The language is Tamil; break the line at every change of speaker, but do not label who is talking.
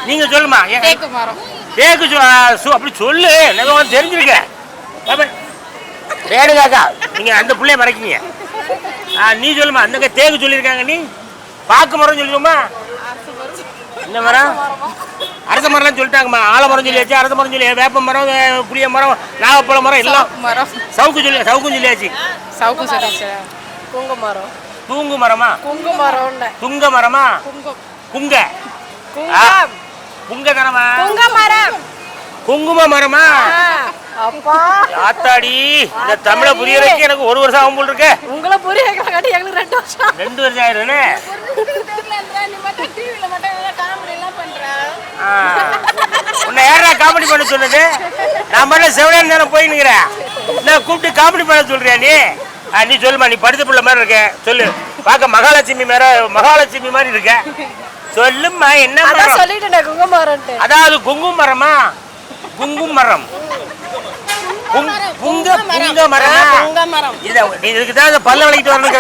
நீங்க சொல்லுமா.
தேக்கு மரம்.
தேக்கு அப்படி சொல்லு. நம்ம தெரிஞ்சிருக்க ரேணுகாக்கா. நீங்க அந்த பிள்ளைய மறைக்கீங்க. நீ சொல்லுமா. அந்த தேக்கு சொல்லியிருக்காங்க. நீ பாக்கு மரம் சொல்லுமா. இந்த மரம் அரச மரம்லாம் சொல்லிட்டாங்கம்மா. ஆலமரம் சொல்லியாச்சு, அரச மரம் சொல்லி, வேப்ப மரம், புளிய மரம், நாகப்பழ மரம் எல்லாம். சவுக்கும் சொல்லியாச்சு.
சவுக்கு சொல்லியாச்சு. குங்கு மரம்.
தூங்கு மரமா.
குங்கு மரம்.
துங்க மரமா. குங்க குங்க தரமா.
குங்க மரம்.
குங்கும மரமா.
அப்பா
ஆத்தாடி, இந்த தமிழை புரியறதுக்கு எனக்கு 1 வருஷம் ஆகும் போல் இருக்க.
உங்களை புரிய வைக்கிறக்காட்டி எங்களுக்கு 2 வருஷம்.
2 வருஷம் ஆயிருன்னு. உன்னை யாரா காமெடி பண்ண சொன்னது? நான் பண்ண செவனே நேரம் போயின்னுக்கிறேன். நான் கூப்பிட்டு காமெடி பண்ண சொல்றியா நீ? நீ சொல்லுமா. நீ படித்த பிள்ளை மாதிரி இருக்க. சொல்லு. பார்க்க மகாலட்சுமி மாதிரி இருக்க. சொல்லுமா. என்ன மரம்?
சொல்லிட்டேன் குங்கு மரம்.
அதாவது குங்கும மரமா. குங்கும் மரம். புங்க மரம். இதுக்கு தான் பல்ல வலிக்கிட்டு வரணும்.